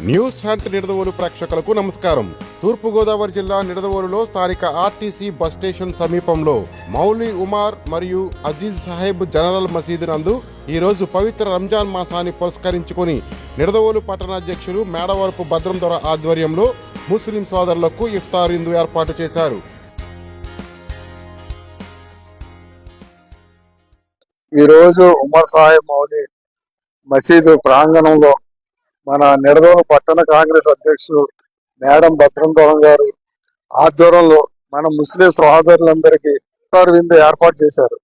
News hunt Nidadavolu ప్రేక్షకులకు నమస్కారం. తూర్పుగోదావరి జిల్లా నిడదవోలులో స్థానిక ఆర్టీసీ బస్ స్టేషన్ సమీపంలో మౌలి ఉమార్ మరియు అజీజ్ సాహెబ్ జనరల్ మసీదు నందు ఈరోజు పవిత్ర రంజాన్ మాసాన్ని పురస్కరించుకుని నిడదవోలు పట్టణాధ్యక్షులు మేడవరపు భద్రం దొర ఆధ్వర్యంలో ముస్లిం సోదరులకు ఇఫ్తార్ విందు ఏర్పాటు చేశారు. ఈరోజు ఉమర్ సాహెబ్ మౌలి మసీదు ప్రాంగణంలో మన నిడదవోలు పట్టణ కాంగ్రెస్ అధ్యక్షుడు మేడం భద్రం దొర గారు ఆధ్వర్యంలో మన ముస్లిం సోదరులందరికీ ఇఫ్తార్ విందు ఏర్పాటు చేశారు.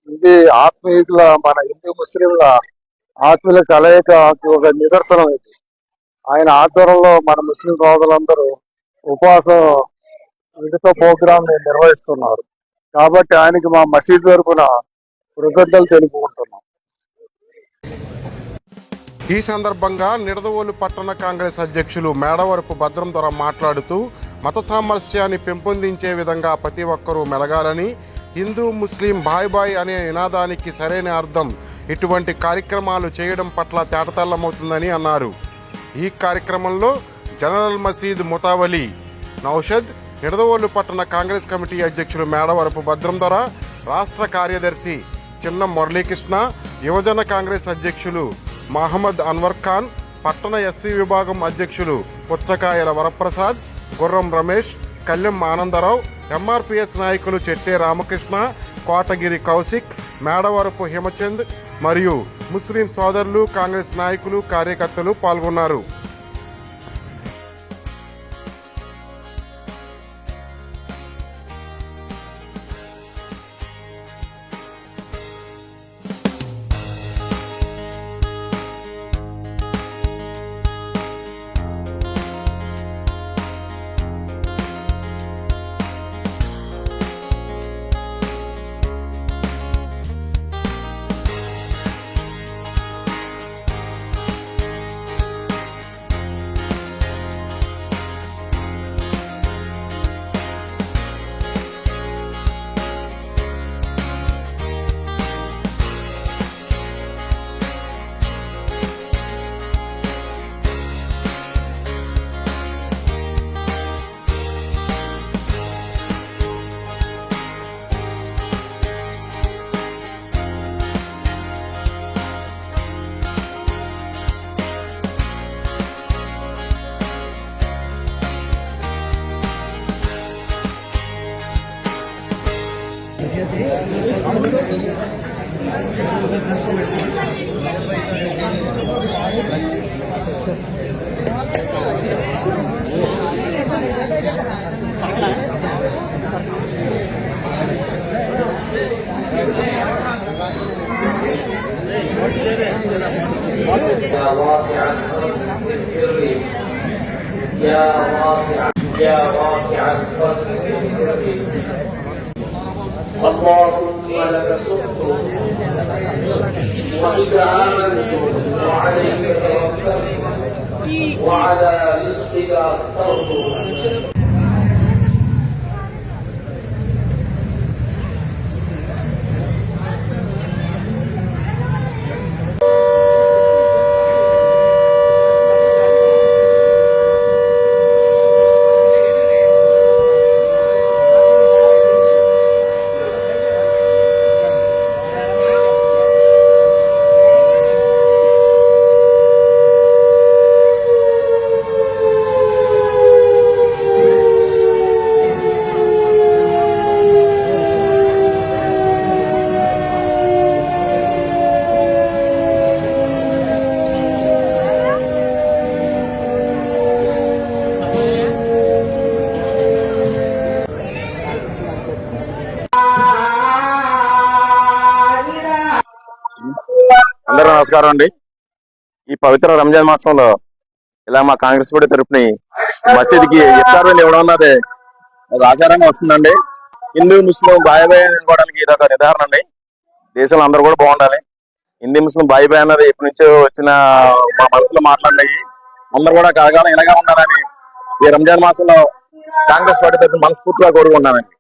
ఇది ఆత్మీయుల మన హిందూ ముస్లింల ఆత్మీయుల కలయిక ఒక నిదర్శనం. ఇది ఆయన ఆధ్వర్యంలో మన ముస్లిం సోదరులందరూ ఉపవాసం విడితో ప్రోగ్రామ్ నిర్వహిస్తున్నారు. కాబట్టి ఆయనకి మా మసీదు తరపున కృతజ్ఞతలు తెలుపుకుంటున్నాం. ఈ సందర్భంగా నిడదవోలు పట్టణ కాంగ్రెస్ అధ్యక్షులు మేడవరపు భద్రం దొర మాట్లాడుతూ మత సామరస్యాన్ని పెంపొందించే విధంగా ప్రతి ఒక్కరూ మెలగాలని, హిందూ ముస్లిం బాయ్ బాయ్ అనే నినాదానికి సరైన అర్థం ఇటువంటి కార్యక్రమాలు చేయడం పట్ల తేటతెల్లమవుతుందని అన్నారు. ఈ కార్యక్రమంలో జనరల్ మసీద్ ముతావలి నౌషద్, నిడదవోలు పట్టణ కాంగ్రెస్ కమిటీ అధ్యక్షులు మేడవరపు భద్రం దొర, రాష్ట్ర కార్యదర్శి చిన్న మురళీకృష్ణ, యువజన కాంగ్రెస్ అధ్యక్షులు మహమ్మద్ అన్వర్ ఖాన్, పట్టణ ఎస్సీ విభాగం అధ్యక్షులు పుచ్చకాయల వరప్రసాద్, గుర్రం రమేష్, కళ్యం ఆనందరావు, ఎంఆర్పిఎస్ నాయకులు చెట్టే రామకృష్ణ, కోటగిరి కౌశిక్, మేడవరపు హిమచంద్ మరియు ముస్లిం సోదరులు, కాంగ్రెస్ నాయకులు, కార్యకర్తలు పాల్గొన్నారు. يا واسع الفضل اللهم لك سقت وبك آمنت وعليك توكلت وعلى رزقك أفطرت. అందరూ నమస్కారం అండి. ఈ పవిత్ర రంజాన్ మాసంలో ఇలా మా కాంగ్రెస్ పార్టీ తరఫున మసీద్కి ఇఫ్తార్ ఇవ్వడం అన్నది ఒక ఆచారంగా వస్తుందండి. హిందూ ముస్లిం బాయ్ బాయ్ అనుకోవడానికి ఇది ఒక నిర్ధారణ అండి. దేశంలో అందరూ కూడా బాగుండాలి. హిందూ ముస్లిం బాయ్ బాయ్ అన్నది ఎప్పటి నుంచో వచ్చిన మా మనసులో మాట్లాడినాయి. అందరూ కూడా కలగాలం ఇలాగా ఉండాలని ఈ రంజాన్ మాసంలో కాంగ్రెస్ పార్టీ తరఫున మనస్ఫూర్తిగా కోరుకుంటున్నానండి.